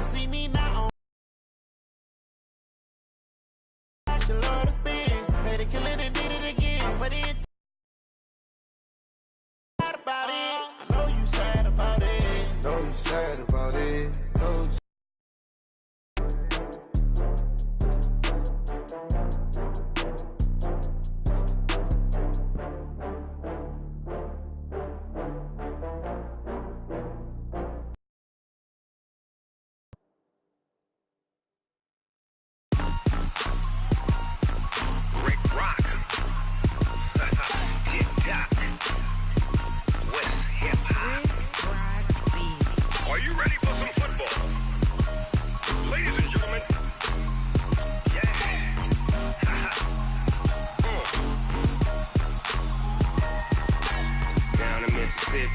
see me now. I should love to spin. Made it killing and did it again. But it's sad about it. I know you sad about it. Know you sad about it. Know you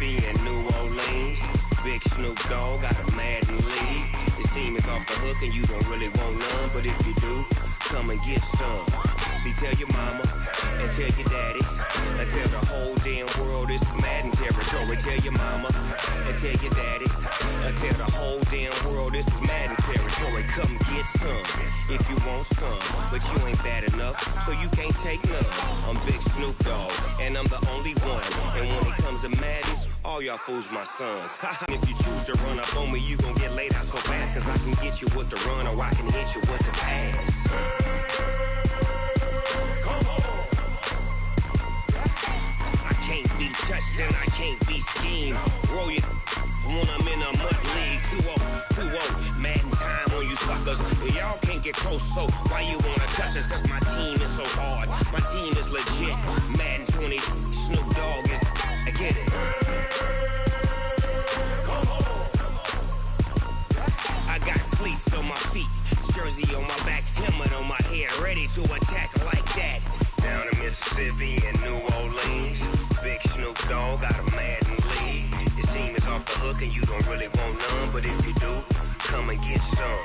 in New Orleans, Big Snoop Dogg got a Madden league. His team is off the hook and you don't really want none, but if you do, come and get some. See, tell your mama and tell your daddy and tell the whole damn world this is Madden territory. Tell your mama and tell your daddy and tell the whole damn world this is Madden territory. Come get some if you want some, but you ain't bad enough, so you can't take none. I'm Big Snoop Dogg and I'm the only one, and when it comes to Madden, all y'all fools my sons. If you choose to run up on me, you gon' get laid out so fast, cause I can get you with the run or I can hit you with the pass. Come on. I can't be touched and I can't be schemed. Roll you when I'm in a mud league. 2-0, Madden time on you suckers. Y'all can't get close, so why you wanna touch us? Cause my team is so hard. My team is legit. Madden 20, Snoop Dogg is, I get it. I got cleats on my feet, jersey on my back, helmet on my head, ready to attack like that. Down in Mississippi and New Orleans, Big Snoop Dogg got a Madden league. His team is off the hook and you don't really want none, but if you do, come and get some.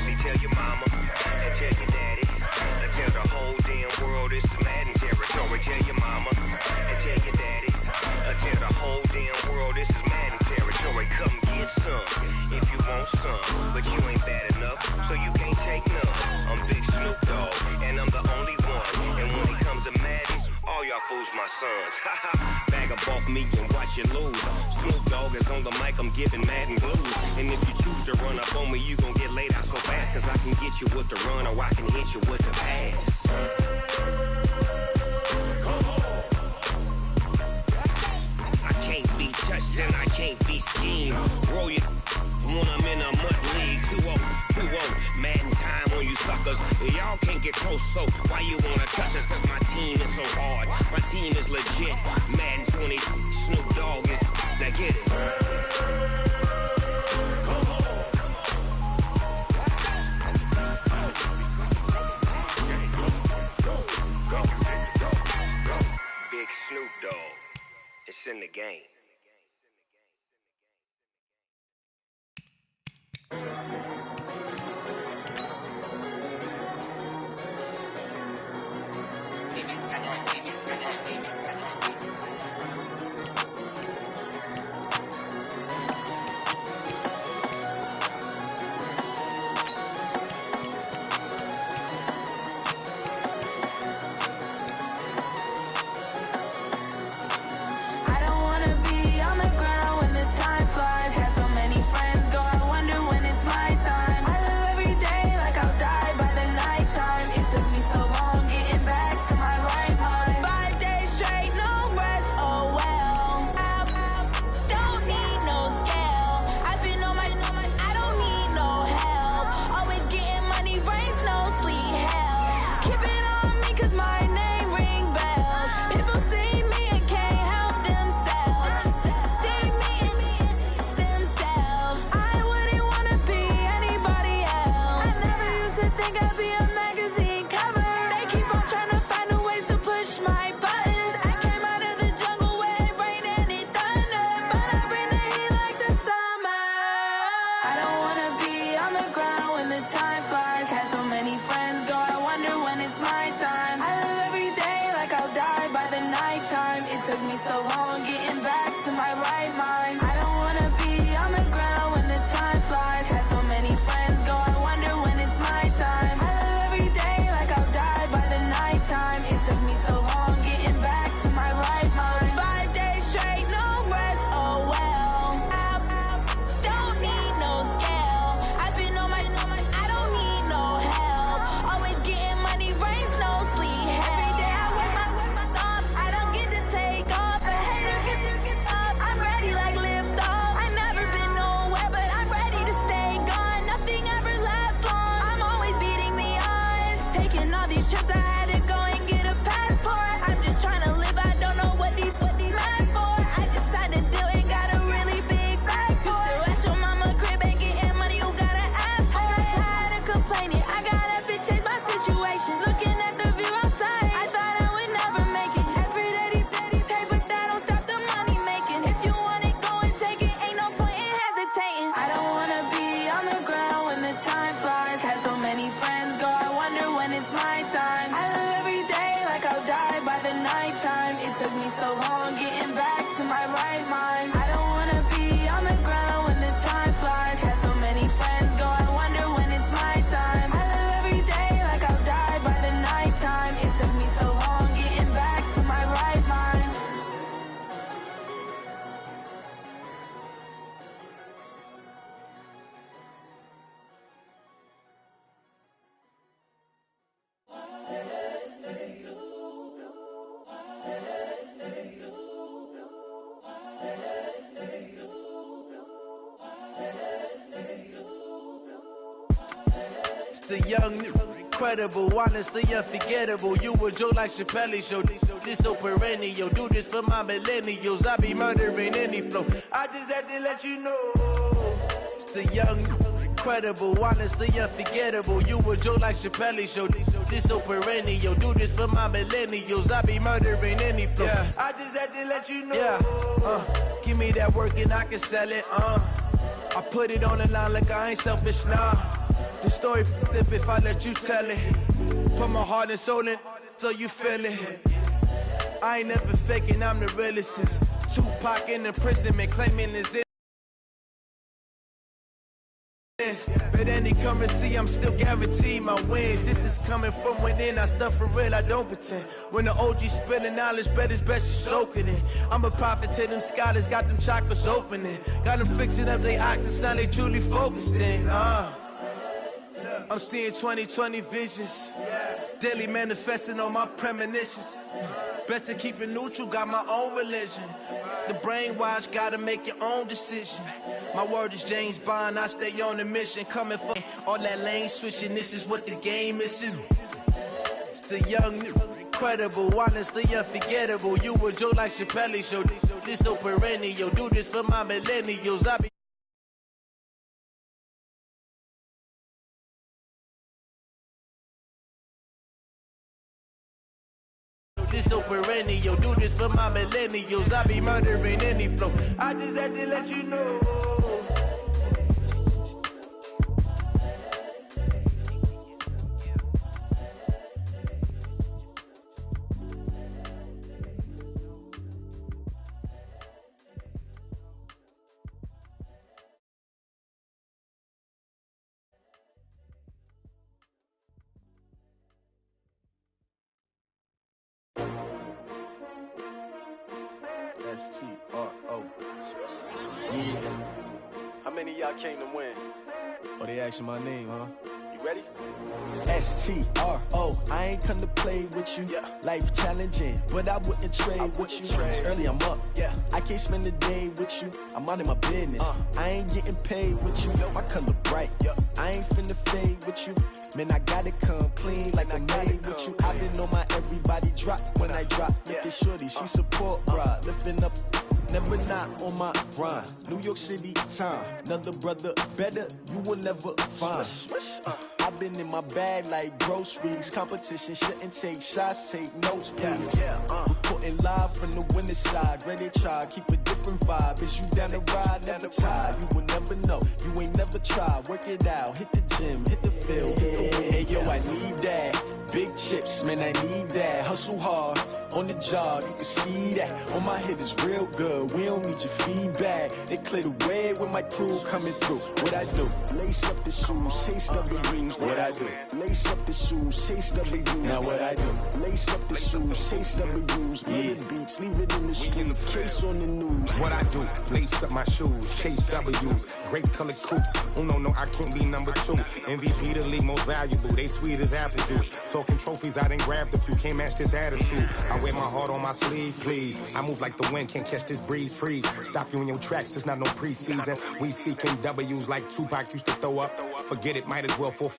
See, tell your mama and tell your daddy and tell the whole damn world this is Madden territory. Tell your mama and tell your daddy and tell the whole damn world this is Madden territory. Come get some if you want some, but you ain't bad enough, so you can't take none. I'm Big Snoop Dogg and I'm the only one, and when it comes to Madden, all y'all fools my sons. Bag up off me and watch you lose. Snoop Dogg is on the mic, I'm giving Madden blues. And if you choose to run up on me, you gon' get laid out so fast, cause I can get you with the run or I can hit you with the pass. Come on. I can't be touched and I can't be schemed. Roll you when I'm in a mud league. 2-0, Madden time on you suckers. Y'all can't get close, so why you wanna touch us? Cause my team is so hard. My team is legit. Madden 20, Snoop Dogg is, now get it. Come on. Go. Big Snoop Dogg. It's in the game. my time. I live every day like I'll die by the nighttime. It took me so long getting back to my right mind. I don't wanna be on the ground when the time flies. Had so many friends go, I wonder when it's my time. I live every day like I'll die by the nighttime. It took me so long getting back to my right mind. It's the young, incredible, honestly unforgettable. You a Joe like Chappelle show. This so perennial. Do this for my millennials. I be murdering any flow. I just had to let you know. It's the young, incredible, honestly unforgettable. You a Joe like Chappelle show. This so perennial. Do this for my millennials. I be murdering any flow. Yeah. I just had to let you know. Yeah. Give me that work and I can sell it. I put it on the line like I ain't selfish, nah. The story flip if I let you tell it. Put my heart and soul in so you feel it. I ain't never faking, I'm the realest since Tupac in imprisonment, claiming his innocence. But any currency, I'm still guaranteed my wins. This is coming from within, I stuff for real, I don't pretend. When the OG spilling knowledge, bet it's best you soak it in. I'm a prophet to them scholars, got them chakras opening. Got them fixing up they octaves, now they truly focused in. I'm seeing 2020 visions, daily manifesting on my premonitions. Best to keep it neutral, got my own religion. The brainwash, gotta make your own decision. My word is James Bond, I stay on the mission. Coming for all that lane switching, this is what the game is. It's the young, incredible, honestly unforgettable. You a Joe like Chappelle show. This so perennial. Do this for my millennials. I be this so perennial, do this for my millennials. I be murdering any flow. I just had to let you know. S-T-R-O. Yeah. How many of y'all came to win? Oh, they asking my name, huh? You ready? S-T-R-O. I ain't come to play with you. Yeah. Life challenging, but I wouldn't trade with you. It's early, I'm up. Yeah. I can't spend the day with you. I'm out of my business. I ain't getting paid with you. My color bright. Yeah. I ain't finna fade with you. Man, I gotta come clean like I'm made with you. I've been on my everybody drop when I drop. Look at shorty, she support bra. Lifting up, never not on my grind. New York City time. Another brother better, you will never find. I've been in my bag like groceries. Competition shouldn't take shots, take notes, please. Reporting live from the winning side. Ready to try, keep a different vibe. Is you down the ride, never tired. You will never know, you ain't never tried. Work it out, hit the gym, hit the field. Hey yo, I need that. Big chips, man, I need that. Hustle hard, on the job, you can see that. On my head is real good, we don't need your feedback. They clear the way with my crew coming through. What I do? Lace up the shoes, chase W's. What I do? Lace up the shoes, chase W's. Now what I do? Lace up the shoes, chase W's. Yeah, beats, leave it in the street, case on the news. What I do? Lace up my shoes, chase W's. Great colored coops. Oh no, I can't be number 2. MVP the league most valuable. They sweet as apple juice. Talking trophies, I done grabbed a few. Can't match this attitude. I wear my heart on my sleeve, please. I move like the wind, can't catch this breeze. Freeze. Stop you in your tracks. There's not no preseason. We seeking W's like Tupac used to throw up. Forget it, might as well for.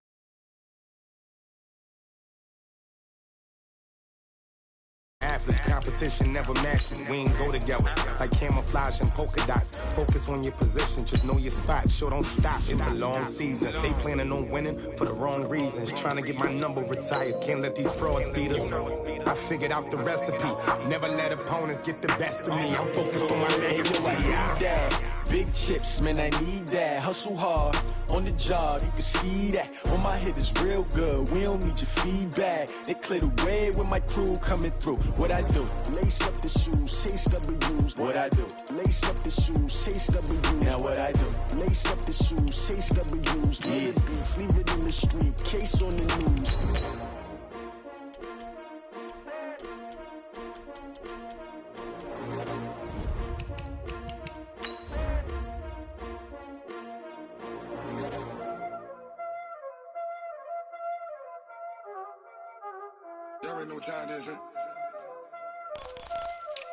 Athlete competition never matched me. We ain't go together like camouflage and polka dots. Focus on your position, just know your spot. Sure, don't stop. It's a long season. They planning on winning for the wrong reasons. Trying to get my number retired. Can't let these frauds beat us. I figured out the recipe. Never let opponents get the best of me. I'm focused on my legacy. Big chips, man, I need that. Hustle hard on the job, you can see that. On my hit is real good, we don't need your feedback. They clear the way with my crew coming through. What I do? Lace up the shoes, chase W's. What I do? Lace up the shoes, chase W's. Now what I do? Lace up the shoes, chase W's. Yeah. Beats, leave it in the street, case on the news. Y'all already know what time it is, huh?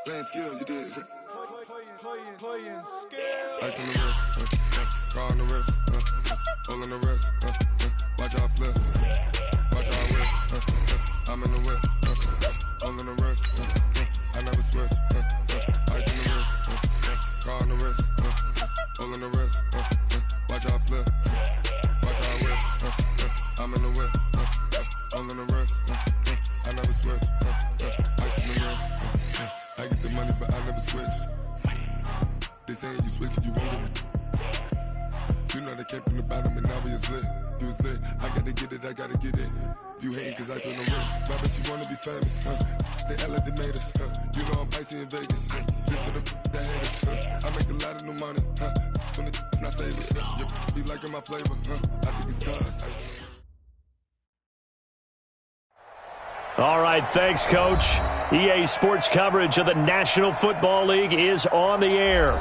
Playing skills, you did. Playing skills. Ice on the wrist, car on the wrist, hole on the wrist, watch out flip, watch out whip, I'm in the whip, hole on the wrist, I never switch, ice on the wrist, car on the wrist, hole on the wrist, watch out flip, watch out whip, I'm in the whip, hole on the wrist, I never switch, ice on the wrist, I get the money but I never switch. They saying you switch it, you won't get it. You know they came from the bottom and now we is lit. You was lit, I gotta get it, I gotta get it. You hating cause I on the wrist. Why bet you wanna be famous, huh? They act like they made us, huh? You know I'm icy in Vegas, Just for the that haters, I make a lot of new money, When it's not savers, You be liking my flavor, I think it's cause. All right, thanks, Coach. EA Sports coverage of the National Football League is on the air.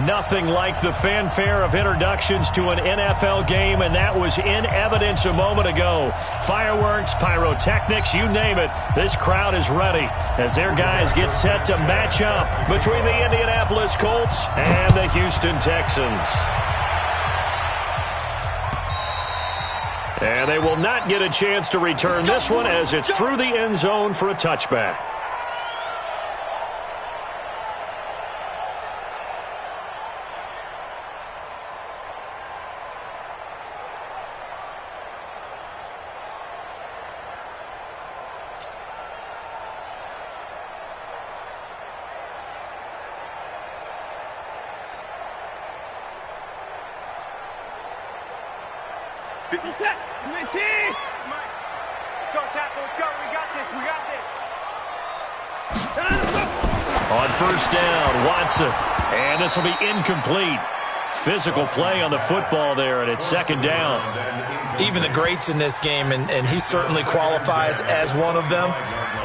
Nothing like the fanfare of introductions to an NFL game, and that was in evidence a moment ago. Fireworks, pyrotechnics, you name it. This crowd is ready as their guys get set to match up between the Indianapolis Colts and the Houston Texans. And they will not get a chance to return this one as it's through the end zone for a touchback. On first down, Watson. And this will be incomplete. Physical play on the football there, and it's second down. Even the greats in this game, and he certainly qualifies as one of them,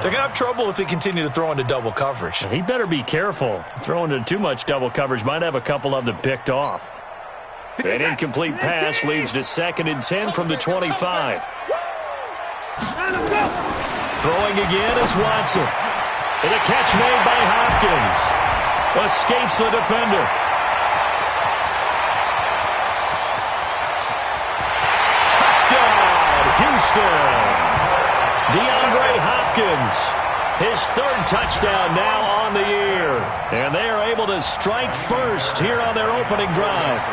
they're going to have trouble if they continue to throw into double coverage. He better be careful. Throwing into too much double coverage might have a couple of them picked off. An incomplete pass leads to 2nd and 10 from the 25. Throwing again is Watson. And a catch made by Hopkins. Escapes the defender. Touchdown, Houston. DeAndre Hopkins. His 3rd touchdown now on the year. And they are able to strike first here on their opening drive.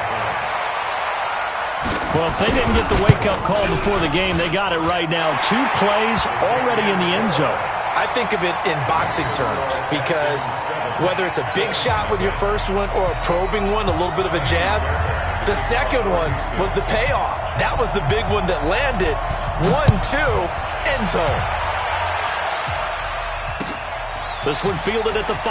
Well, if they didn't get the wake-up call before the game, they got it right now. 2 plays already in the end zone. I think of it in boxing terms because whether it's a big shot with your first one or a probing one, a little bit of a jab, the second one was the payoff. That was the big one that landed. 1-2, end zone. This one fielded at the 5.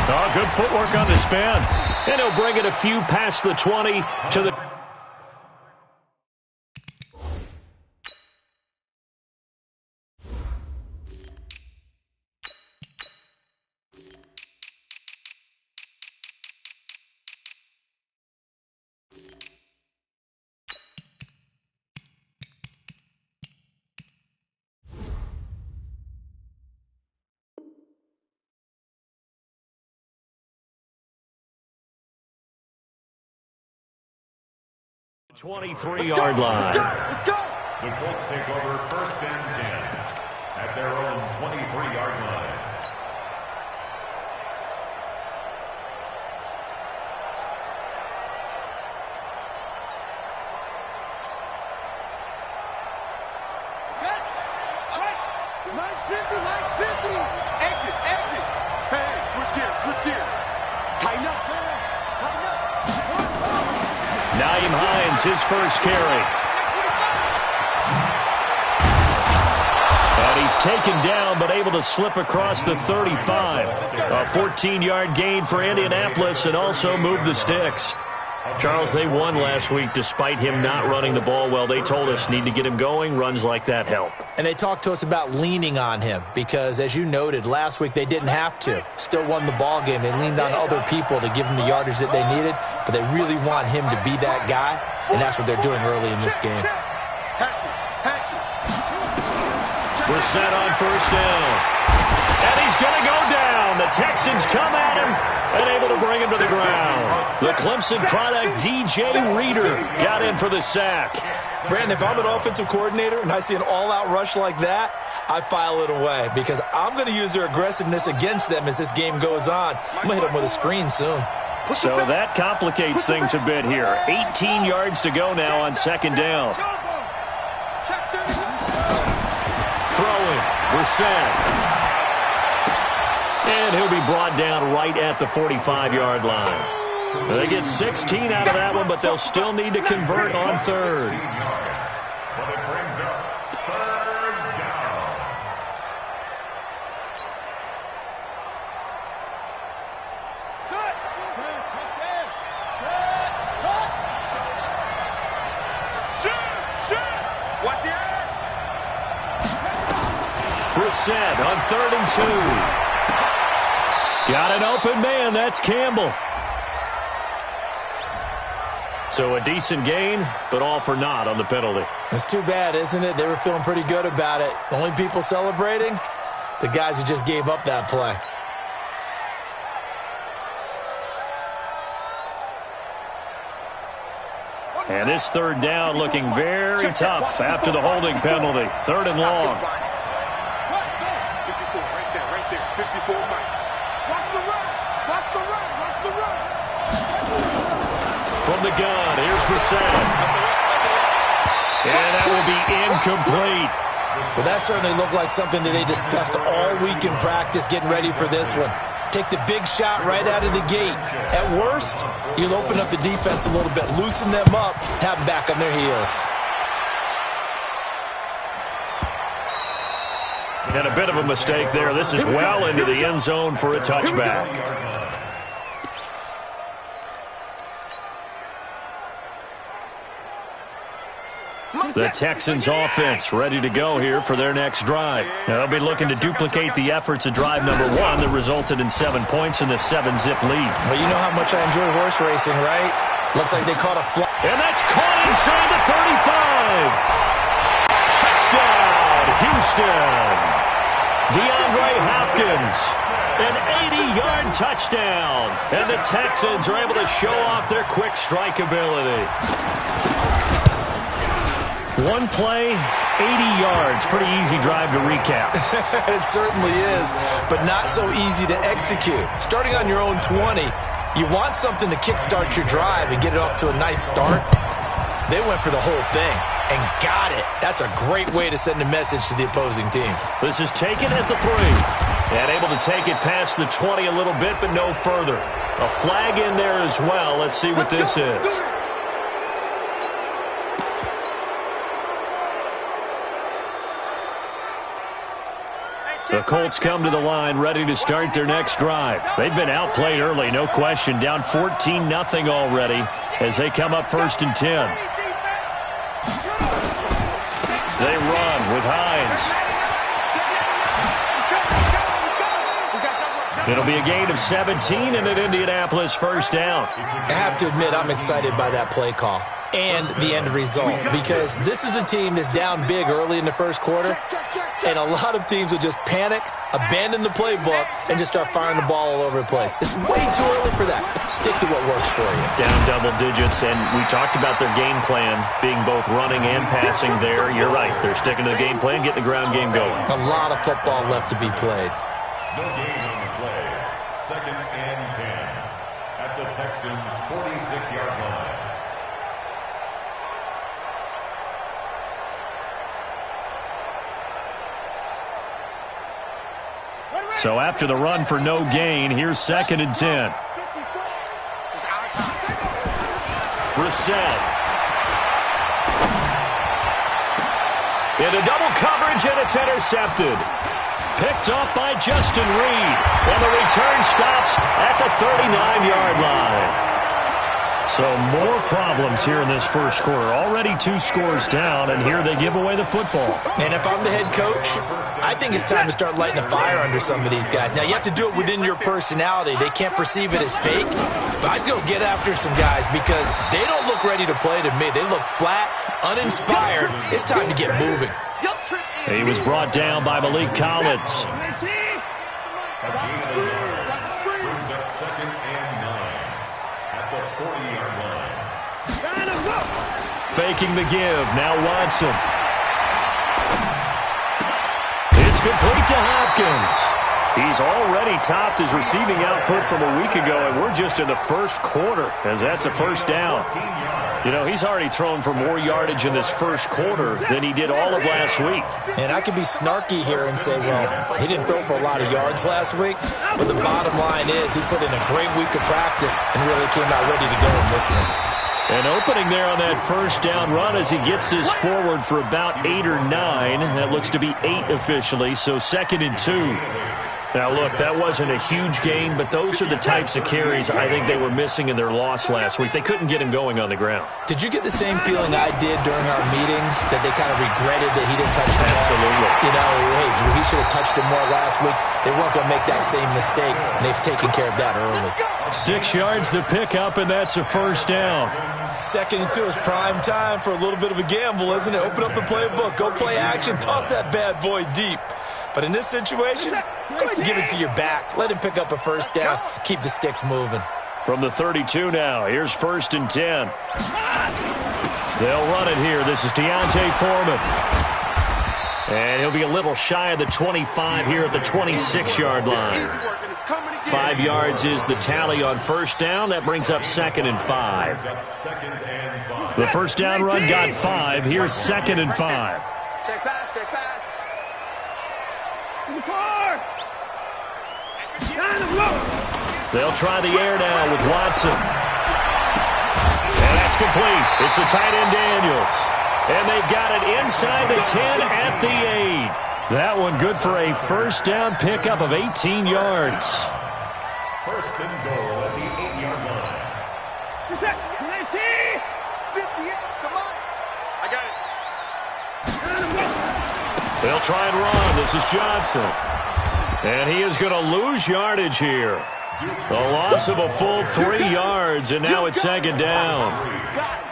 Oh, good footwork on the spin. And he'll bring it a few past the 20 to the... ...23-yard line. Let's go! The Colts take over 1st and 10 at their own 23-yard line. Okay. All right. Line 50. Exit. Hey, switch gears. Tighten up. Nyheim Hines, his first carry. And he's taken down, but able to slip across the 35. A 14-yard gain for Indianapolis and also move the sticks. Charles, they won last week despite him not running the ball well. They told us need to get him going. Runs like that help. And they talked to us about leaning on him because, as you noted, last week they didn't have to. Still won the ball game. They leaned on other people to give them the yardage that they needed, but they really want him to be that guy, and that's what they're doing early in this game. We're set on first down. And he's going to go down. The Texans come at him and able to bring him to the ground. The Clemson product, DJ Reader, got in for the sack. Brandon, if I'm an offensive coordinator and I see an all-out rush like that, I file it away because I'm going to use their aggressiveness against them as this game goes on. I'm going to hit them with a screen soon. So that complicates things a bit here. 18 yards to go now on second down. Throwing. We're set. And he'll be brought down right at the 45-yard line. They get 16 out of that one, but they'll still need to convert on third. Brissett on 3rd and 2. Got an open man. That's Campbell. So a decent gain, but all for naught on the penalty. It's too bad, isn't it? They were feeling pretty good about it. The only people celebrating, the guys who just gave up that play. And this third down looking very tough after the holding penalty. 3rd and long. 54, Mike. Watch the run. Watch the run. Watch the run. From the gun, here's Brissett. And that will be incomplete. Well, that certainly looked like something that they discussed all week in practice getting ready for this one. Take the big shot right out of the gate. At worst, you'll open up the defense a little bit, loosen them up, have them back on their heels. And a bit of a mistake there. This is well into the end zone for a touchback. The Texans offense ready to go here for their next drive. Now they'll be looking to duplicate the efforts of drive number 1 that resulted in 7 points in the 7-zip lead. Well, you know how much I enjoy horse racing, right? Looks like they caught a fly. And that's caught inside the 35. Touchdown, Houston. DeAndre Hopkins, an 80-yard touchdown. And the Texans are able to show off their quick strike ability. One play, 80 yards. Pretty easy drive to recap. It certainly is, but not so easy to execute. Starting on your own 20, you want something to kickstart your drive and get it off to a nice start. They went for the whole thing and got it. That's a great way to send a message to the opposing team. This is taken at the 3. And able to take it past the 20 a little bit, but no further. A flag in there as well. Let's see what this is. The Colts come to the line ready to start their next drive. They've been outplayed early, no question. Down 14-0 already as they come up 1st and 10. They run with Hines. It'll be a gain of 17 and an Indianapolis first down. I have to admit, I'm excited by that play call and the end result because this is a team that's down big early in the first quarter, and a lot of teams will just panic, abandon the playbook, and just start firing the ball all over the place. It's way too early for that. Stick to what works for you. Down double digits, and we talked about their game plan being both running and passing there. You're right. They're sticking to the game plan, getting the ground game going. A lot of football left to be played. No gain on the play. 2nd and 10 at the Texans' 46-yard line. So after the run for no gain, here's 2nd and 10. Brissett. Into double coverage, and it's intercepted. Picked off by Justin Reed. And the return stops at the 39-yard line. So more problems here in this first quarter. Already 2 scores down, and here they give away the football. And if I'm the head coach, I think it's time to start lighting a fire under some of these guys. Now, you have to do it within your personality. They can't perceive it as fake. But I'd go get after some guys because they don't look ready to play to me. They look flat, uninspired. It's time to get moving. He was brought down by Malik Collins. Faking the give. Now Watson. It's complete to Hopkins. He's already topped his receiving output from a week ago, and we're just in the first quarter, as that's a first down. You know, he's already thrown for more yardage in this first quarter than he did all of last week. And I could be snarky here and say, well, he didn't throw for a lot of yards last week, but the bottom line is he put in a great week of practice and really came out ready to go in this one. And opening there on that first down run as he gets this forward for about 8 or 9. That looks to be 8 officially, so 2nd and 2. Now, look, that wasn't a huge gain, but those are the types of carries I think they were missing in their loss last week. They couldn't get him going on the ground. Did you get the same feeling I did during our meetings, that they kind of regretted that he didn't touch the ball? Absolutely. You know, hey, he should have touched him more last week. They weren't going to make that same mistake, and they've taken care of that early. 6 yards to pick up, and that's a first down. 2nd and 2 is prime time for a little bit of a gamble, isn't it? Open up the playbook, go play action, toss that bad boy deep. But in this situation, go ahead and give it to your back. Let him pick up a first down. Keep the sticks moving. From the 32 now, here's 1st and 10. They'll run it here. This is Deontay Foreman. And he'll be a little shy of the 25 here at the 26-yard line. 5 yards is the tally on first down. That brings up 2nd and 5. The first down run got 5. Here's 2nd and 5. Check pass, check pass. They'll try the air now with Watson. And that's complete. It's the tight end Daniels. And they've got it inside the 10 at the 8. That one good for a first down pickup of 18 yards. First and goal at the 8-yard line. I got it. They'll try and run. This is Johnson. And he is going to lose yardage here. A loss of a full 3 yards, and now it's 2nd down.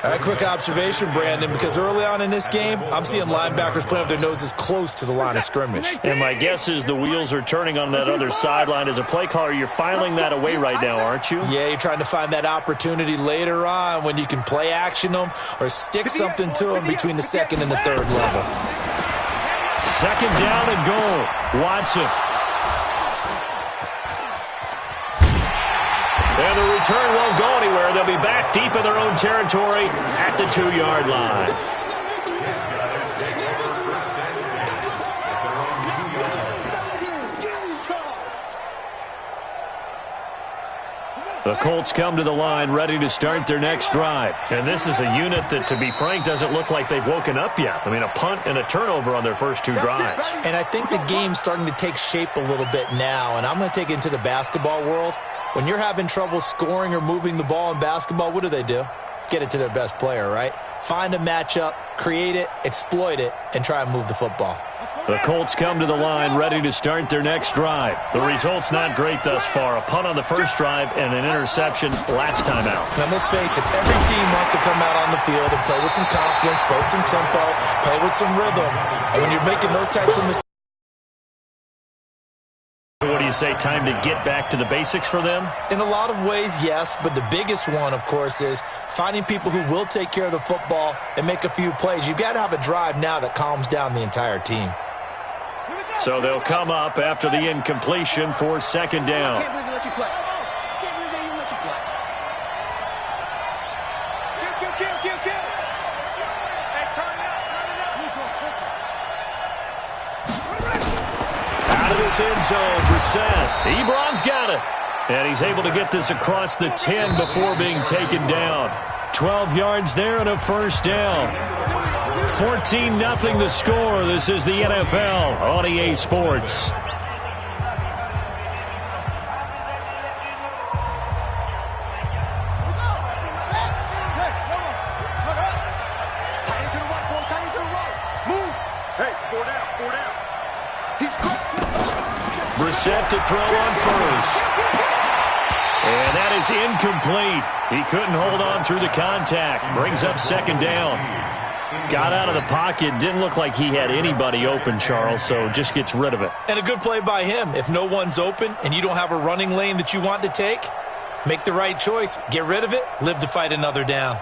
A quick observation, Brandon, because early on in this game, I'm seeing linebackers playing with their noses close to the line of scrimmage. And my guess is the wheels are turning on that other sideline. As a play caller, you're filing that away right now, aren't you? Yeah, you're trying to find that opportunity later on when you can play action them or stick something to them between the 2nd and the 3rd level. 2nd down and goal. Watson. And the return won't go anywhere. They'll be back deep in their own territory at the 2-yard line. The Colts come to the line ready to start their next drive. And this is a unit that, to be frank, doesn't look like they've woken up yet. I mean, a punt and a turnover on their first 2 drives. And I think the game's starting to take shape a little bit now. And I'm going to take it into the basketball world. When you're having trouble scoring or moving the ball in basketball, what do? Get it to their best player, right? Find a matchup, create it, exploit it, and try and move the football. The Colts come to the line ready to start their next drive. The result's not great thus far. A punt on the first drive and an interception last time out. Now, let's face it, every team wants to come out on the field and play with some confidence, play some tempo, play with some rhythm. And when you're making those types of mistakes, what do you say, time to get back to the basics for them? In a lot of ways, yes, but the biggest one, of course, is finding people who will take care of the football and make a few plays. You've got to have a drive now that calms down the entire team. So they'll come up after the incompletion for 2nd down. I can't believe they let you play. I can't believe they even let you play. Kill. Hey, turn it up. Out of this end zone, Brissett. Ebron's got it. And he's able to get this across the 10 before being taken down. 12 yards there and a first down. 14-0 the score. This is the NFL on EA Sports. Brissett to throw on first. And that is incomplete. He couldn't hold on through the contact. Brings up second down. Got out of the pocket. Didn't look like he had anybody open, Charles, so just gets rid of it. And a good play by him. If no one's open and you don't have a running lane that you want to take, make the right choice. Get rid of it. Live to fight another down.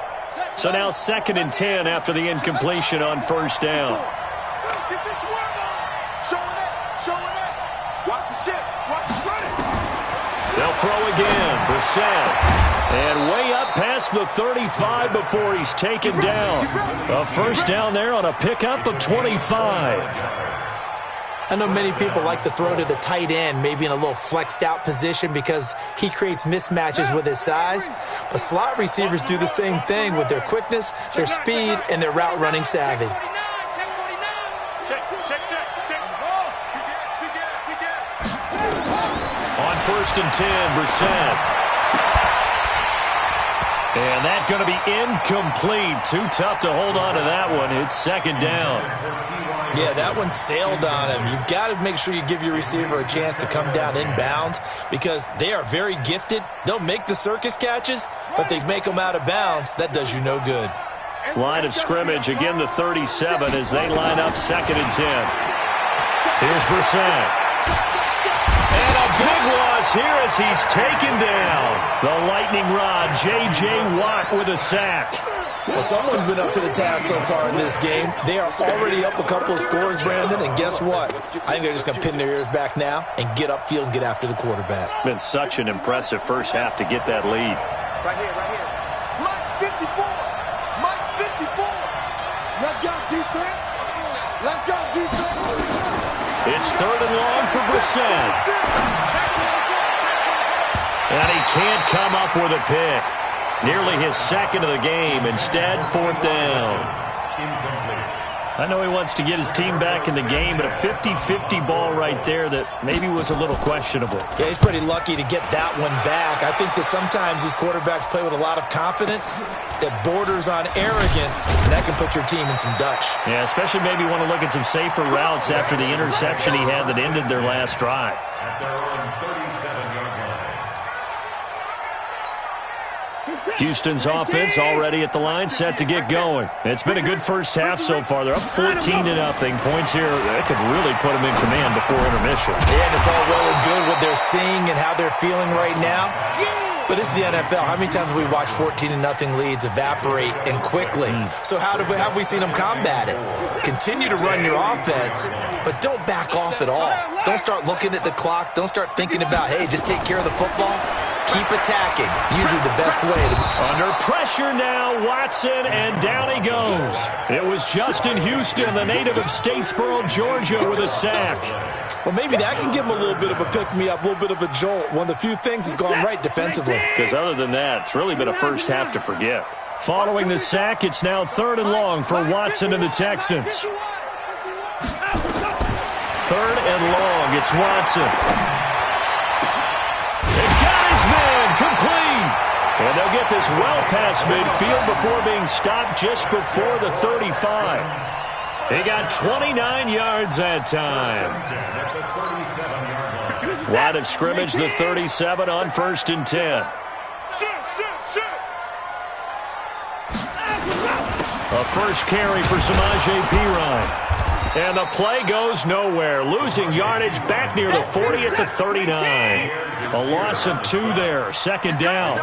So now 2nd and 10 after the incompletion on first down. They'll throw again. Brissett. And way up past the 35 before he's taken down. A first down there on a pickup of 25. I know many people like to throw to the tight end, maybe in a little flexed out position because he creates mismatches with his size. But slot receivers do the same thing with their quickness, their speed, and their route running savvy. On 1st and 10, Brissett. And that's going to be incomplete. Too tough to hold on to that one. It's second down. Yeah, that one sailed on him. You've got to make sure you give your receiver a chance to come down inbounds because they are very gifted. They'll make the circus catches, but they make them out of bounds. That does you no good. Line of scrimmage, again the 37 as they line up 2nd and 10. Here's Brissett. And a big loss here as he's taken down. The lightning rod, J.J. Watt with a sack. Well, someone's been up to the task so far in this game. They are already up a couple of scores, Brandon, and guess what? I think they're just going to pin their ears back now and get upfield and get after the quarterback. Been such an impressive first half to get that lead. Right here, right here. Mike 54. Mike 54. Let's go, defense. Let's go, defense. It's 3rd and long for Brissett. And he can't come up with a pick. Nearly his 2nd of the game. Instead, 4th down. I know he wants to get his team back in the game, but a 50-50 ball right there that maybe was a little questionable. Yeah, he's pretty lucky to get that one back. I think that sometimes these quarterbacks play with a lot of confidence that borders on arrogance, and that can put your team in some Dutch. Yeah, especially maybe want to look at some safer routes after the interception he had that ended their last drive. At their own 37-yard line. Houston's offense already at the line, set to get going. It's been a good first half so far. They're up 14-0. Points here, that could really put them in command before intermission. Yeah, and it's all well and good what they're seeing and how they're feeling right now. But this is the NFL. How many times have we watched 14-0 leads evaporate and quickly? So how have we seen them combat it? Continue to run your offense, but don't back off at all. Don't start looking at the clock. Don't start thinking about, hey, just take care of the football. Keep attacking. Usually the best way to... Under pressure now, Watson, and down he goes. It was Justin Houston, the native of Statesboro, Georgia, with a sack. Well, maybe that can give him a little bit of a pick-me-up, a little bit of a jolt. One of the few things has gone right defensively. Because other than that, it's really been a first half to forget. Following the sack, it's now 3rd and long for Watson and the Texans. 3rd and long, it's Watson. Complete. And they'll get this well past midfield before being stopped just before the 35. They got 29 yards that time. Line of scrimmage, the 37 on 1st and 10. A first carry for Samaje Perine. And the play goes nowhere. Losing yardage back near the 40 at the 39. A loss of 2 there. 2nd down.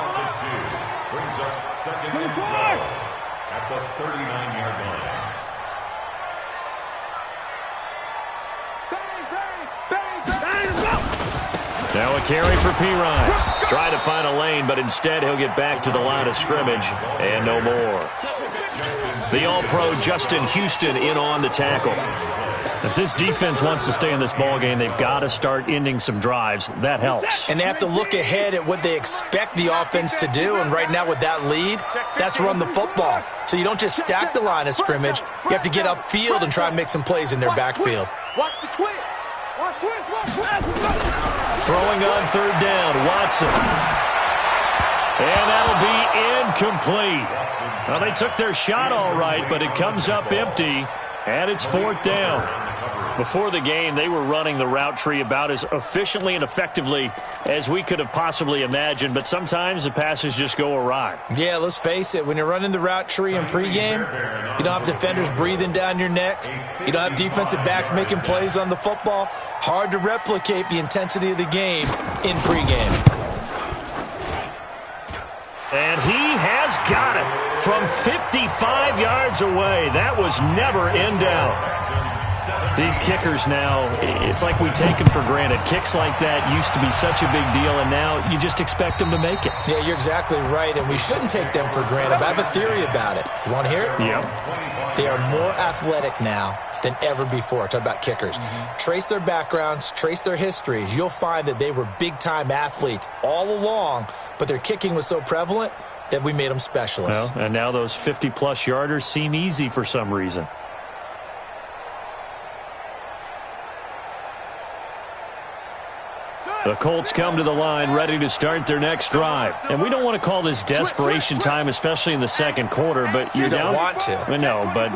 Brings up 2nd and 12 at the 39-yard line. Now a carry for Perine. Trying to find a lane, but instead he'll get back to the line of scrimmage and no more. The All-Pro Justin Houston in on the tackle. If this defense wants to stay in this ballgame, they've got to start ending some drives. That helps. And they have to look ahead at what they expect the offense to do. And right now with that lead, that's run the football. So you don't just stack the line of scrimmage. You have to get upfield and try and make some plays in their backfield. Watch the twins. Watch twins. Watch twins. Throwing on third down, Watson. And that'll be incomplete. Well, they took their shot all right, but it comes up empty, and it's fourth down. Before the game, they were running the route tree about as efficiently and effectively as we could have possibly imagined, but sometimes the passes just go awry. Yeah, let's face it. When you're running the route tree in pregame, you don't have defenders breathing down your neck. You don't have defensive backs making plays on the football. Hard to replicate the intensity of the game in pregame. And he has got it from 55 yards away. That was never in doubt. These kickers now, it's like we take them for granted. Kicks like that used to be such a big deal, and now you just expect them to make it. Yeah, you're exactly right, and we shouldn't take them for granted. But I have a theory about it. You want to hear it? Yep. They are more athletic now than ever before. Talk about kickers. Trace their backgrounds, trace their histories. You'll find that they were big-time athletes all along, but their kicking was so prevalent that we made them specialists. Well, and now those 50-plus yarders seem easy for some reason. The Colts come to the line ready to start their next drive. And we don't want to call this desperation time, especially in the second quarter, but you're down. You don't want to. No, but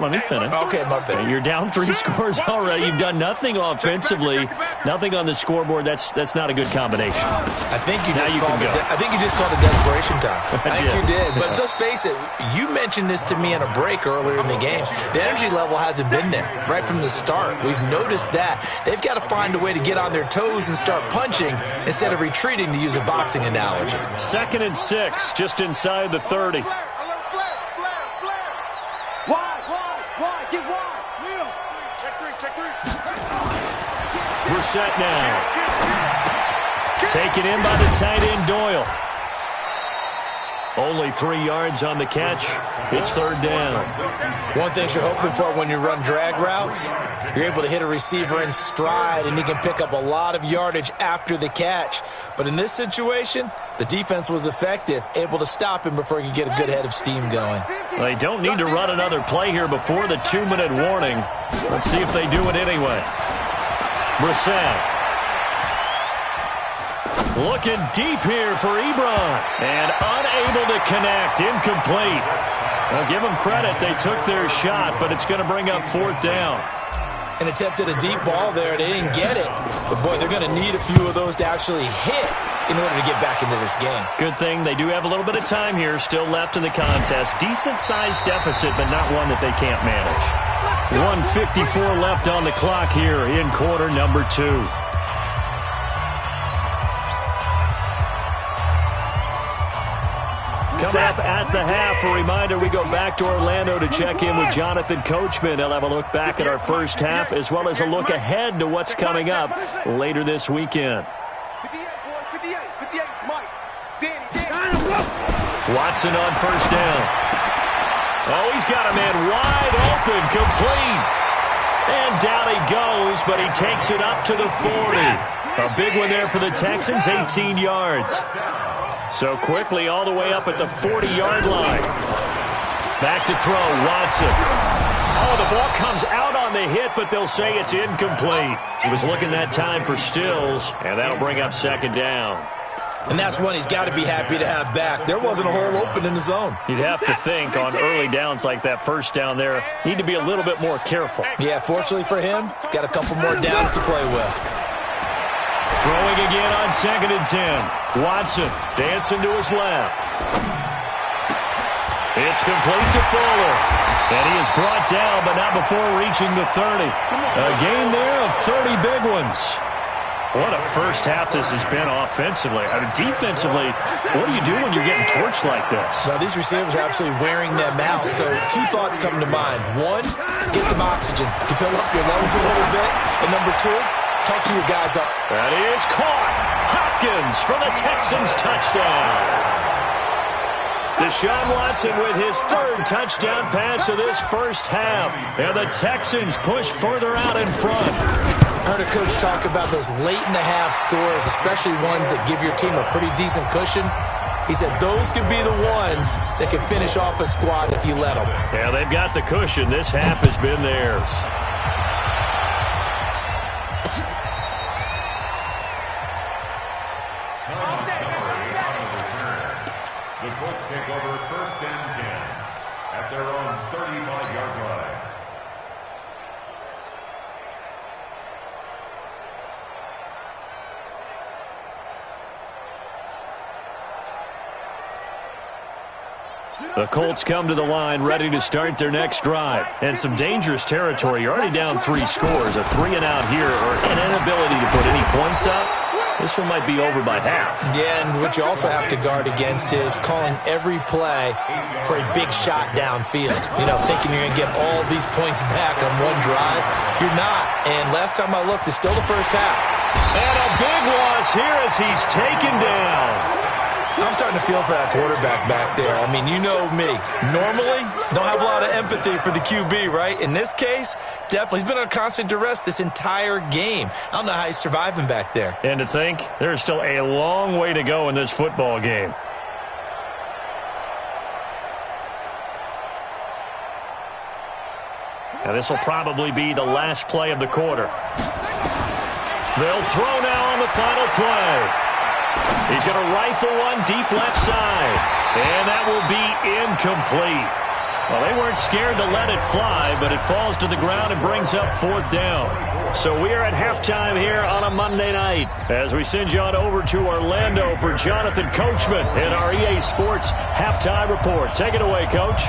let me finish. Okay, my bad. You're down 3 scores already. You've done nothing offensively, nothing on the scoreboard. That's not a good combination. I think you just called it desperation time. I think you did. But let's face it, you mentioned this to me in a break earlier in the game. The energy level hasn't been there right from the start. We've noticed that. They've got to find a way to get on their toes and start punching instead of retreating, to use a boxing analogy. 2nd and 6, just inside the 30. Wide, get wide. Neil. Check three. We're set now. Taken in by the tight end, Doyle. Only 3 yards on the catch. It's third down. One thing you're hoping for when you run drag routes, you're able to hit a receiver in stride, and he can pick up a lot of yardage after the catch. But in this situation, the defense was effective, able to stop him before he could get a good head of steam going. They don't need to run another play here before the 2-minute warning. Let's see if they do it anyway. Brissett. Looking deep here for Ebron. And unable to connect. Incomplete. Now, give them credit. They took their shot, but it's going to bring up fourth down. And attempted a deep ball there. They didn't get it. But, boy, they're going to need a few of those to actually hit in order to get back into this game. Good thing they do have a little bit of time here still left in the contest. Decent-sized deficit, but not one that they can't manage. 1:54 left on the clock here in quarter number 2. Coming up at the half, a reminder, we go back to Orlando to check in with Jonathan Coachman. He'll have a look back at our first half as well as a look ahead to what's coming up later this weekend. 58, Mike. Watson on first down. Oh, he's got a man wide open, complete. And down he goes, but he takes it up to the 40. A big one there for the Texans, 18 yards. So quickly all the way up at the 40-yard line. Back to throw, Watson. Oh, the ball comes out on the hit, but they'll say it's incomplete. He was looking that time for Stills, and that'll bring up second down. And that's one he's got to be happy to have back. There wasn't a hole open in the zone. You'd have to think on early downs like that first down there, need to be a little bit more careful. Yeah, fortunately for him, got a couple more downs to play with. Throwing again on 2nd and 10. Watson dancing to his left. It's complete to Fuller. And he is brought down, but not before reaching the 30. A gain there of 30 big ones. What a first half this has been offensively. I mean, defensively, what do you do when you're getting torched like this? Well, these receivers are absolutely wearing them out. So 2 thoughts come to mind. 1, get some oxygen to fill up your lungs a little bit. And number 2, talk to your guys up. That is caught. Hop Hopkins for the Texans touchdown. Deshaun Watson with his third touchdown pass of this first half. And the Texans push further out in front. I heard a coach talk about those late-in-the-half scores, especially ones that give your team a pretty decent cushion. He said those could be the ones that can finish off a squad if you let them. Yeah, they've got the cushion. This half has been theirs. The Colts take over first and 10 at their own 35-yard line. The Colts come to the line ready to start their next drive. And some dangerous territory. You're already down 3 scores. A 3-and-out here or an inability to put any points up. This one might be over by half. Yeah, and what you also have to guard against is calling every play for a big shot downfield. You know, thinking you're going to get all these points back on one drive. You're not. And last time I looked, it's still the first half. And a big loss here as he's taken down. I'm starting to feel for that quarterback back there. I mean, you know me. Normally, don't have a lot of empathy for the QB, right? In this case, definitely. He's been under constant duress this entire game. I don't know how he's surviving back there. And to think, there's still a long way to go in this football game. Now, this will probably be the last play of the quarter. They'll throw now on the final play. He's going to rifle one deep left side. And that will be incomplete. Well, they weren't scared to let it fly, but it falls to the ground and brings up 4th down. So we are at halftime here on a Monday night as we send you on over to Orlando for Jonathan Coachman in our EA Sports Halftime Report. Take it away, Coach.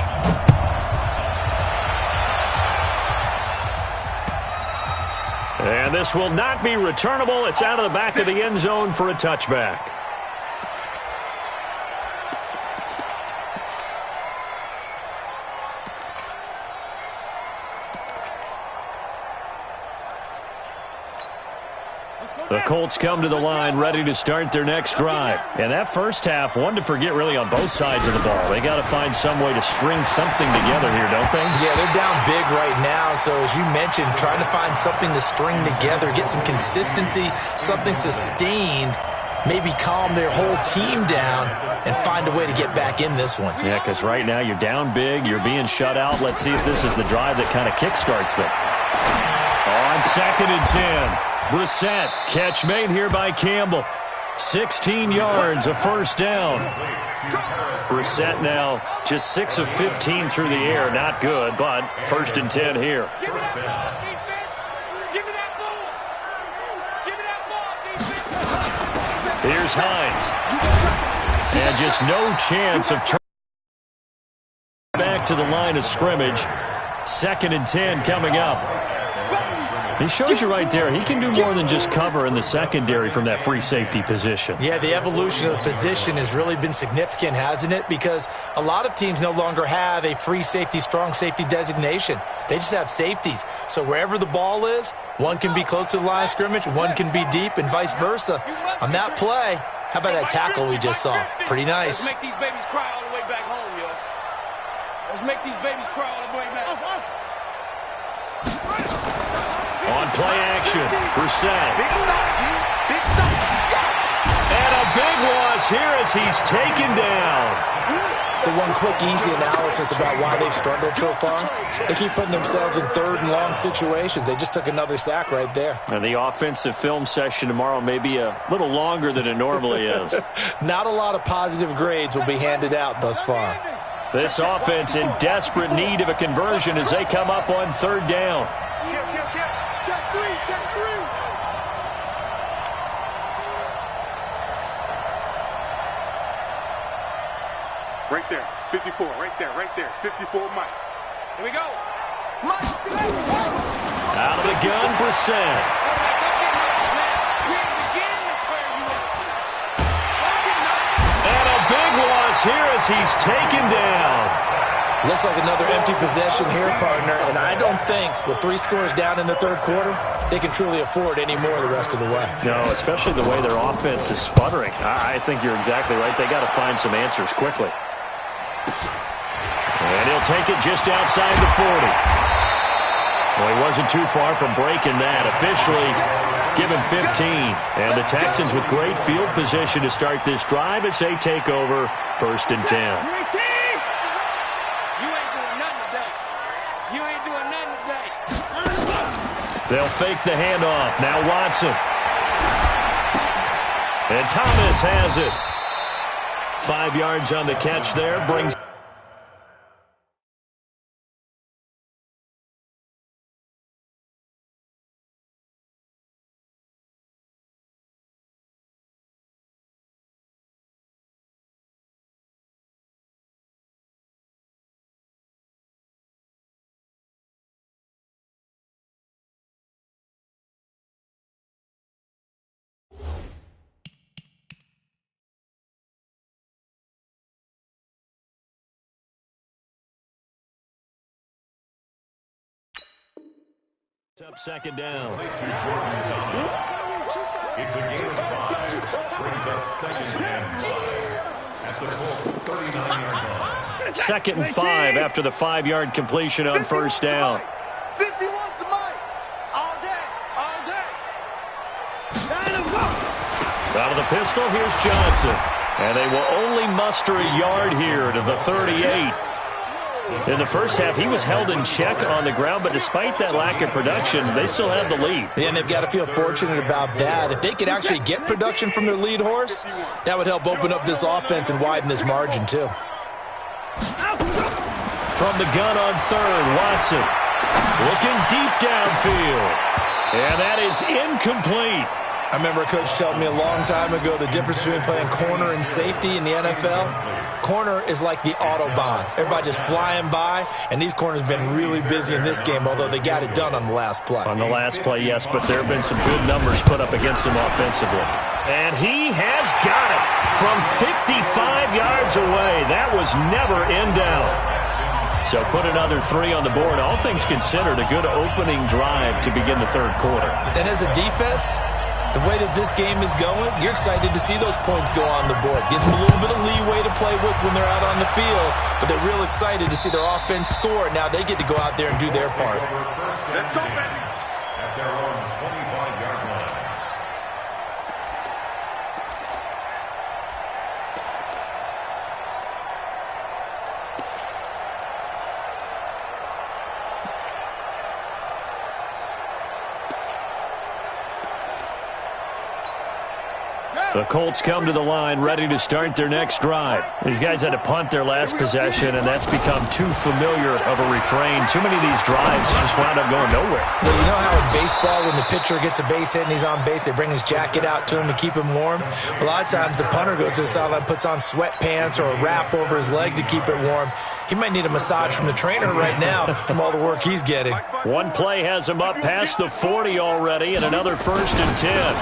And this will not be returnable. It's out of the back of the end zone for a touchback. The Colts come to the line ready to start their next drive. And that first half, one to forget really on both sides of the ball. They got to find some way to string something together here, don't they? Yeah, they're down big right now. So as you mentioned, trying to find something to string together, get some consistency, something sustained, maybe calm their whole team down and find a way to get back in this one. Yeah, because right now you're down big, you're being shut out. Let's see if this is the drive that kind of kickstarts them. On 2nd and 10. Brissett, catch made here by Campbell. 16 yards, a first down. Brissett now just 6 of 15 through the air. Not good, but 1st and 10 here. Here's Hines. And just no chance of turning back to the line of scrimmage. 2nd and 10 coming up. He shows you right there, he can do more than just cover in the secondary from that free safety position. Yeah, the evolution of the position has really been significant, hasn't it? Because a lot of teams no longer have a free safety, strong safety designation. They just have safeties. So wherever the ball is, one can be close to the line of scrimmage, one can be deep, and vice versa. On that play, how about that tackle we just saw? Pretty nice. Let's make these babies cry all the way back home, yo. Let's make these babies cry all the way back home. On play action, Brissett. And a big loss here as he's taken down. So one quick, easy analysis about why they've struggled so far. They keep putting themselves in 3rd and long situations. They just took another sack right there. And the offensive film session tomorrow may be a little longer than it normally is. Not a lot of positive grades will be handed out thus far. This offense in desperate need of a conversion as they come up on 3rd down. Right there, 54, right there, 54, Mike. Here we go. Out of the gun, Brissett. And a big loss here as he's taken down. Look looks like another empty possession here, partner, and I don't think with 3 scores down in the third quarter, they can truly afford any more the rest of the way. No, especially the way their offense is sputtering. I think you're exactly right. They got to find some answers quickly. And he'll take it just outside the 40. Well, he wasn't too far from breaking that. Officially given 15. And the Texans with great field position to start this drive as they take over 1st and 10. You ain't doing nothing today. You ain't doing nothing today. They'll fake the handoff. Now Watson. And Thomas has it. 5 yards on the catch there. Brings up 2nd down. It's a gain of 5. Brings up 2nd and 5 at the Colts 39-yard line. 2nd and 5 after the 5-yard completion on 1st down. 51 to Mike. All day. All day. Out of the pistol, here's Johnson. And they will only muster a yard here to the 38. In the first half, he was held in check on the ground, but despite that lack of production, they still have the lead. And they've got to feel fortunate about that. If they could actually get production from their lead horse, that would help open up this offense and widen this margin, too. From the gun on 3rd, Watson looking deep downfield. And that is incomplete. I remember a coach telling me a long time ago the difference between playing corner and safety in the NFL. Corner is like the Autobahn. Everybody just flying by, and these corners have been really busy in this game, although they got it done on the last play. On the last play, yes, but there have been some good numbers put up against him offensively. And he has got it from 55 yards away. That was never in doubt. So put another 3 on the board. All things considered, a good opening drive to begin the third quarter. And as a defense, the way that this game is going, you're excited to see those points go on the board. Gives them a little bit of leeway to play with when they're out on the field, but they're real excited to see their offense score. Now they get to go out there and do their part. Let's go, baby. At their own 25-yard line. The Colts come to the line ready to start their next drive. These guys had to punt their last possession, and that's become too familiar of a refrain. Too many of these drives just wound up going nowhere. Well, you know how in baseball, when the pitcher gets a base hit and he's on base, they bring his jacket out to him to keep him warm? A lot of times the punter goes to the sideline, puts on sweatpants or a wrap over his leg to keep it warm. He might need a massage from the trainer right now from all the work he's getting. One play has him up past the 40 already, and another 1st and 10.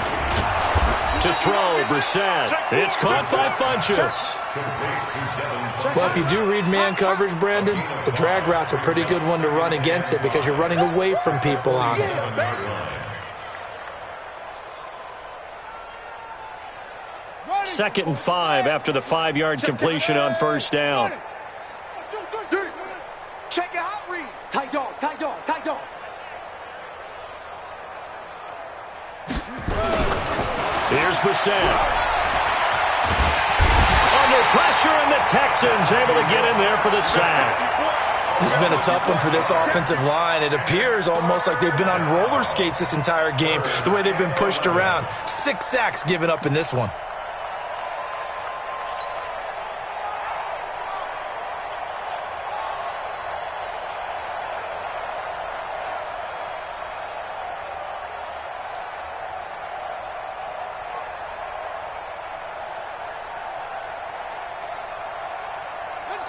To throw, Brissett. It's caught by Funchess. Well, if you do read man coverage, Brandon, the drag route's a pretty good one to run against it because you're running away from people on it. 2nd and 5 after the 5-yard completion on 1st down. Check your hot read. Tight dog, tight dog, tight dog. Here's Brissett. Under pressure, and the Texans able to get in there for the sack. This has been a tough one for this offensive line. It appears almost like they've been on roller skates this entire game, the way they've been pushed around. 6 sacks given up in this one.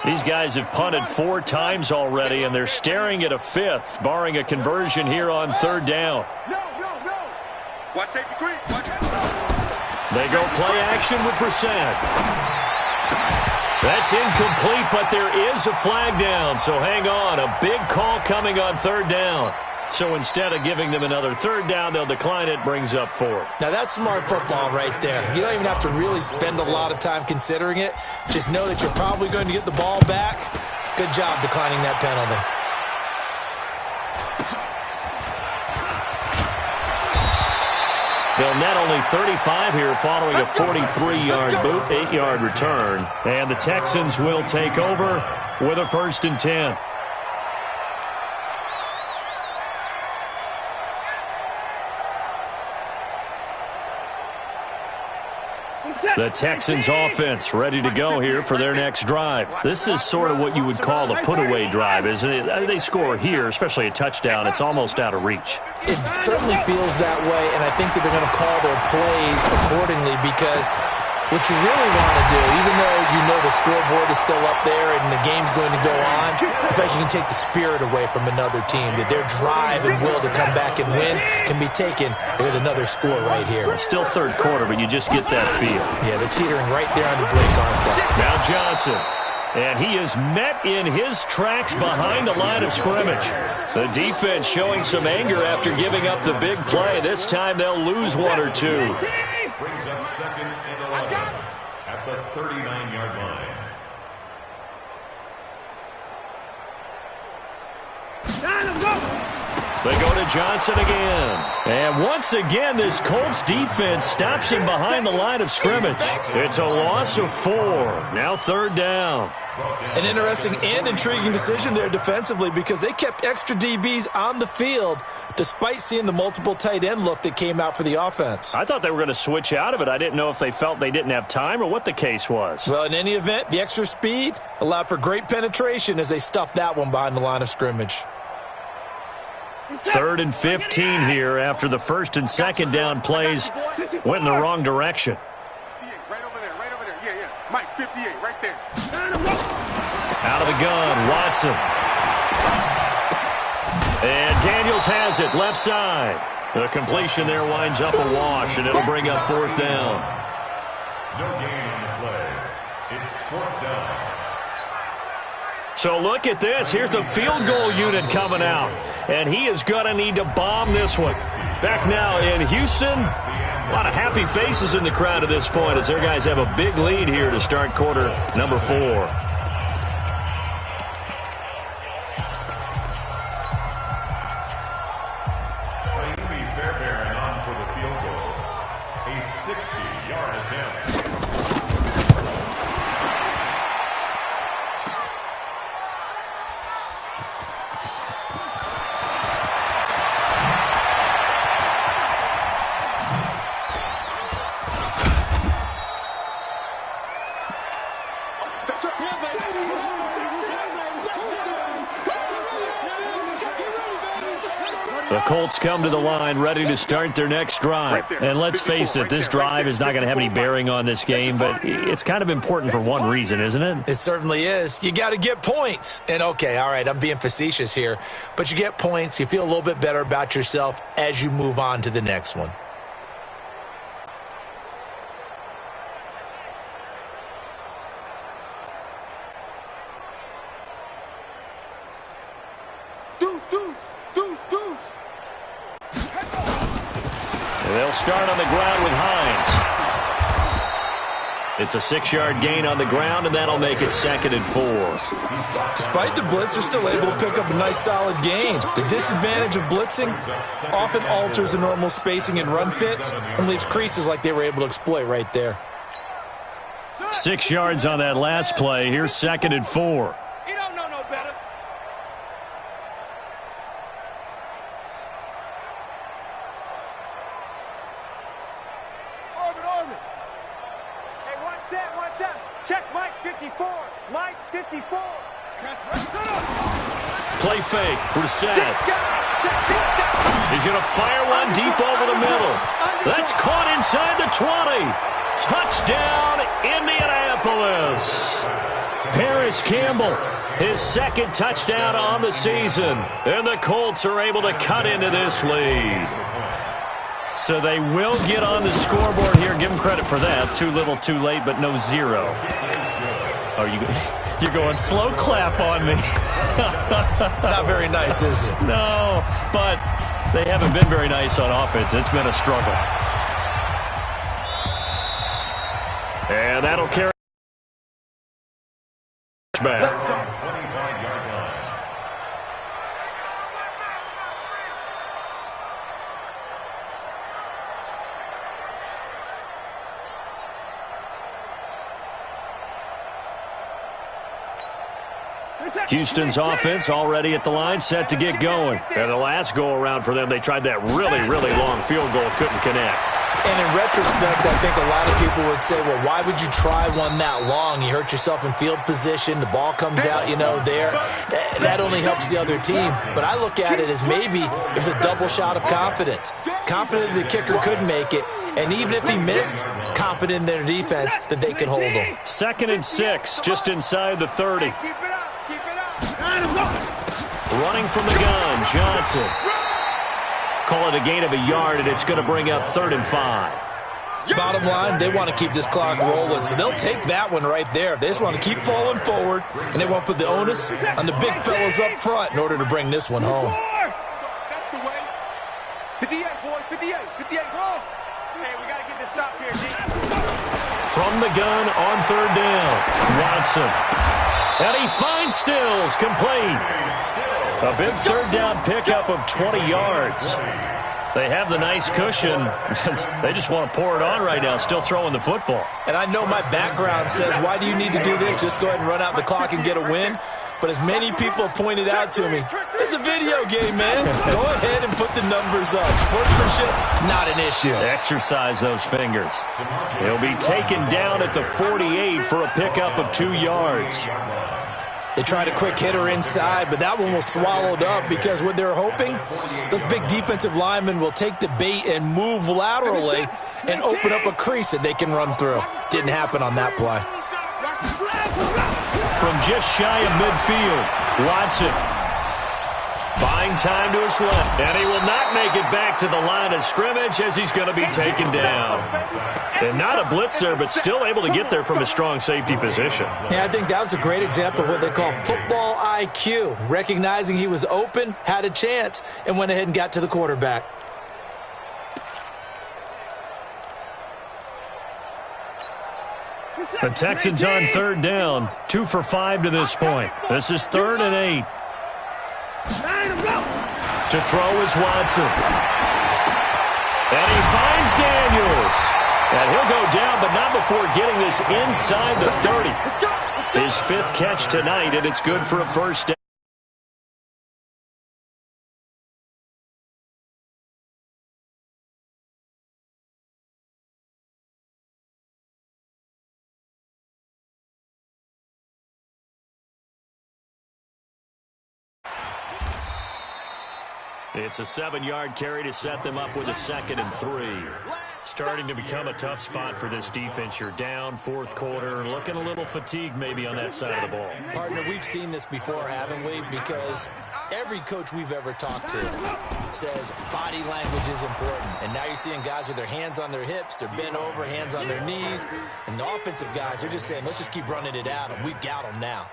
These guys have punted 4 times already, and they're staring at a 5th, barring a conversion here on 3rd down. Watch safety creep. They go play action with Brissett. That's incomplete, but there is a flag down, so hang on. A big call coming on third down. So instead of giving them another third down, they'll decline it, brings up fourth. Now, that's smart football right there. You don't even have to really spend a lot of time considering it. Just know that you're probably going to get the ball back. Good job declining that penalty. They'll net only 35 here following a 43-yard boot, 8-yard return. And the Texans will take over with a 1st and 10. The Texans offense ready to go here for their next drive. This is sort of what you would call a put-away drive, isn't it? They score here, especially a touchdown. It's almost out of reach. It certainly feels that way, and I think that they're going to call their plays accordingly because what you really want to do, even though you know the scoreboard is still up there and the game's going to go on, I think you can take the spirit away from another team, that their drive and will to come back and win can be taken with another score right here. It's still third quarter, but you just get that feel. Yeah, they're teetering right there on the break, aren't they? Now Johnson. And he is met in his tracks behind the line of scrimmage. The defense showing some anger after giving up the big play. This time they'll lose one or two. Brings up 2nd and 11 at the 39-yard line. They go to Johnson again. And once again, this Colts defense stops him behind the line of scrimmage. It's a loss of 4. Now 3rd down. An interesting and intriguing decision there defensively because they kept extra DBs on the field despite seeing the multiple tight end look that came out for the offense. I thought they were going to switch out of it. I didn't know if they felt they didn't have time or what the case was. Well, in any event, the extra speed allowed for great penetration as they stuffed that one behind the line of scrimmage. 3rd and 15 here after the 1st and 2nd down plays went in the wrong direction. Right over there. Yeah. Mike, 58, right there. Out of the gun, Watson. And Daniels has it, left side. The completion there winds up a wash, and it'll bring up 4th down. No gain on the play. It's 4th down. So look at this. Here's the field goal unit coming out. And he is going to need to bomb this one. Back now in Houston. A lot of happy faces in the crowd at this point as their guys have a big lead here to start quarter number 4. Fairbairn on for the field goal. A 60-yard attempt. The Colts come to the line ready to start their next drive. And let's face it, this drive is not going to have any bearing on this game, but it's kind of important for one reason, isn't it? It certainly is. You got to get points. And okay, all right, I'm being facetious here, but you get points, you feel a little bit better about yourself as you move on to the next one. They'll start on the ground with Hines. It's a 6-yard gain on the ground, and that'll make it 2nd and 4. Despite the blitz, they're still able to pick up a nice solid gain. The disadvantage of blitzing often alters the normal spacing and run fits and leaves creases like they were able to exploit right there. 6 yards on that last play. Here's 2nd and 4. You don't know no better. Orbit. Hey, one set. Check Mike 54. Mike 54. Play fake. Brissett. He's going to fire one deep over the middle. That's caught inside the 20. Touchdown, Indianapolis. Paris Campbell, his 2nd touchdown on the season. And the Colts are able to cut into this lead. So they will get on the scoreboard here. Give them credit for that. Too little, too late, but no 0. You're going slow clap on me. Not very nice, is it? No, but they haven't been very nice on offense. It's been a struggle. And that'll carry back. Houston's offense already at the line, set to get going. And the last go-around for them, they tried that really, really long field goal, couldn't connect. And in retrospect, I think a lot of people would say, well, why would you try one that long? You hurt yourself in field position. The ball comes out, there. That only helps the other team. But I look at it as maybe it's a double shot of confidence. Confident the kicker could make it. And even if he missed, confident in their defense that they could hold him. 2nd and 6, just inside the 30. Running from the gun, Johnson. Call it a gain of a yard, and it's going to bring up 3rd and 5. Bottom line, they want to keep this clock rolling, so they'll take that one right there. They just want to keep falling forward, and they won't put the onus on the big fellas up front in order to bring this one home. That's the way. 58, boys, 58, 58, wrong. Hey, we got to get this stop here, G. From the gun on 3rd down, Watson. And he finds Stills, complete. A big 3rd down pickup of 20 yards. They have the nice cushion. They just want to pour it on right now, still throwing the football. And I know my background says, why do you need to do this? Just go ahead and run out the clock and get a win. But as many people pointed out to me, it's a video game, man. Go ahead and put the numbers up. Sportsmanship, not an issue. Exercise those fingers. He'll be taken down at the 48 for a pickup of 2 yards. They tried a quick hitter inside, but that one was swallowed up because what they're hoping, those big defensive linemen will take the bait and move laterally and open up a crease that they can run through. Didn't happen on that play. From just shy of midfield, Watson buying time to his left, and he will not make it back to the line of scrimmage as he's going to be taken down. And not a blitzer, but still able to get there from a strong safety position. Yeah, I think that was a great example of what they call football IQ, recognizing he was open, had a chance, and went ahead and got to the quarterback. The Texans on 3rd down, 2 for 5 to this point. This is 3rd and 8. To throw is Watson. And he finds Daniels. And he'll go down, but not before getting this inside the 30. His 5th catch tonight, and it's good for a first down. It's a 7-yard carry to set them up with a 2nd and 3. Starting to become a tough spot for this defense. You're down 4th quarter, looking a little fatigued maybe on that side of the ball. Partner, we've seen this before, haven't we? Because every coach we've ever talked to says body language is important. And now you're seeing guys with their hands on their hips, they're bent over, hands on their knees. And the offensive guys, they're just saying, let's just keep running it out, and we've got them now.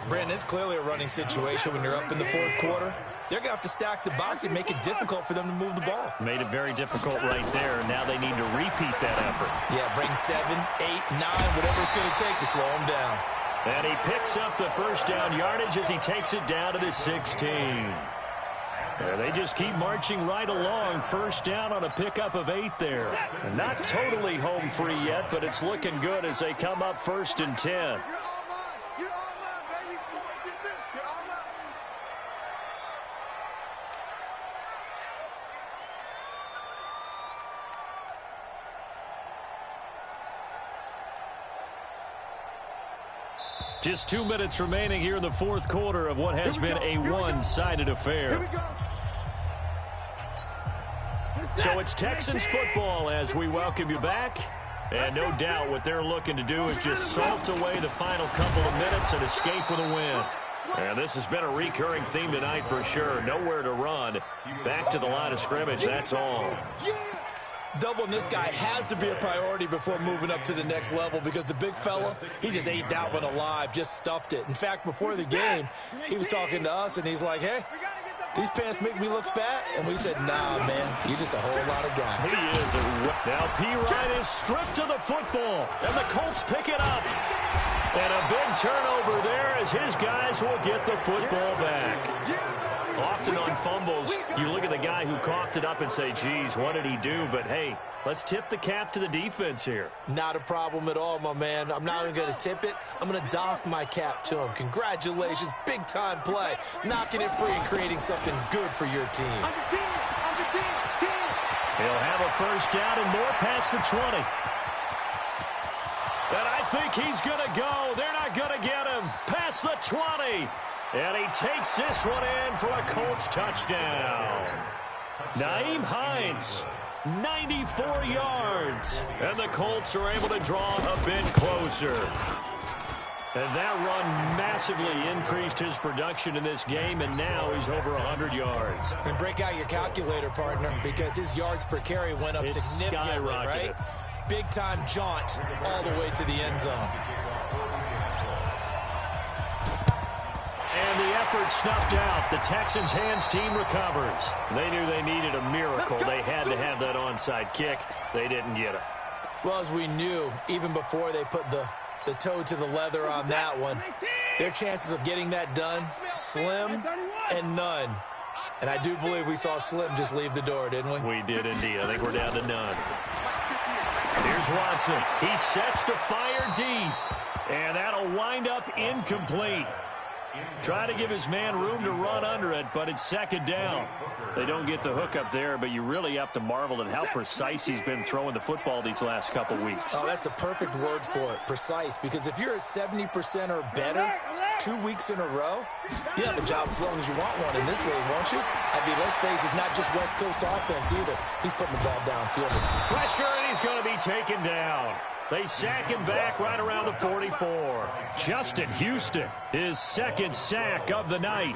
Brandon, it's clearly a running situation when you're up in the 4th quarter. They're going to have to stack the box and make it difficult for them to move the ball. Made it very difficult right there. Now they need to repeat that effort. Yeah, bring 7, 8, 9, whatever it's going to take to slow them down. And he picks up the first down yardage as he takes it down to the 16. And they just keep marching right along. First down on a pickup of 8 there. And not totally home free yet, but it's looking good as they come up 1st and 10. Just 2 minutes remaining here in the 4th quarter of what has been a one-sided affair. So it's Texans football as we welcome you back. And no doubt what they're looking to do is just salt away the final couple of minutes and escape with a win. And this has been a recurring theme tonight for sure. Nowhere to run. Back to the line of scrimmage, that's all. Doubling this guy has to be a priority before moving up to the next level because the big fella, he just ate that one alive, just stuffed it. In fact, before the game, he was talking to us, and he's like, hey, these pants make me look fat. And we said, nah, man, you're just a whole lot of guy. He is. Now P-Ryan is stripped to the football, and the Colts pick it up. And a big turnover there as his guys will get the football back. Often on fumbles, you look at the guy who coughed it up and say, geez, what did he do? But, hey, let's tip the cap to the defense here. Not a problem at all, my man. I'm not even going to tip it. I'm going to doff my cap to him. Congratulations. Big-time play. Knocking it free and creating something good for your team. He'll have a first down and more past the 20. And I think he's going to go. They're not going to get him. Past the 20. And he takes this one in for a Colts touchdown. Nyheim Hines, 94 yards. And the Colts are able to draw a bit closer. And that run massively increased his production in this game, and now he's over 100 yards. And break out your calculator, partner, because his yards per carry went up significantly, right? Big-time jaunt all the way to the end zone. And the effort snuffed out. The Texans' hands team recovers. They knew they needed a miracle. They had to have that onside kick. They didn't get it. Well, as we knew, even before they put the toe to the leather on that one, their chances of getting that done, slim and none. And I do believe we saw Slim just leave the door, didn't we? We did indeed. I think we're down to none. Here's Watson. He sets to fire deep. And that'll wind up incomplete. Try to give his man room to run under it, but it's second down. They don't get the hook up there, but you really have to marvel at how precise he's been throwing the football these last couple weeks. Oh, that's the perfect word for it, precise, because if you're at 70% or better 2 weeks in a row, you have a job as long as you want one in this league, won't you? I mean, let's face it, it's not just West Coast offense either. He's putting the ball downfield. Pressure, and he's going to be taken down. They sack him back right around the 44. Justin Houston, his second sack of the night.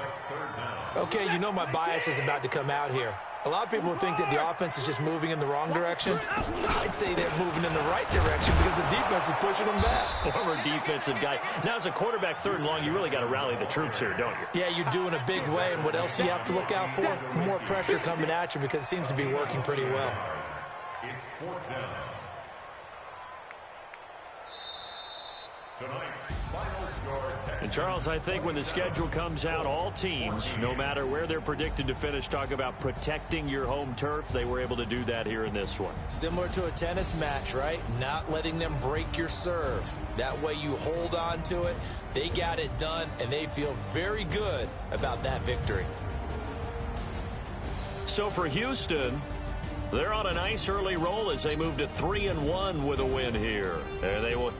Okay, you know my bias is about to come out here. A lot of people think that the offense is just moving in the wrong direction. I'd say they're moving in the right direction because the defense is pushing them back. Former defensive guy. Now, as a quarterback, third and long, you really got to rally the troops here, don't you? Yeah, you do in a big way. And what else do you have to look out for? More pressure coming at you because it seems to be working pretty well. It's fourth down. And, Charles, I think when the schedule comes out, all teams, no matter where they're predicted to finish, talk about protecting your home turf. They were able to do that here in this one. Similar to a tennis match, right? Not letting them break your serve. That way you hold on to it. They got it done, and they feel very good about that victory. So for Houston, they're on a nice early roll as they move to 3-1 with a win here. There they will.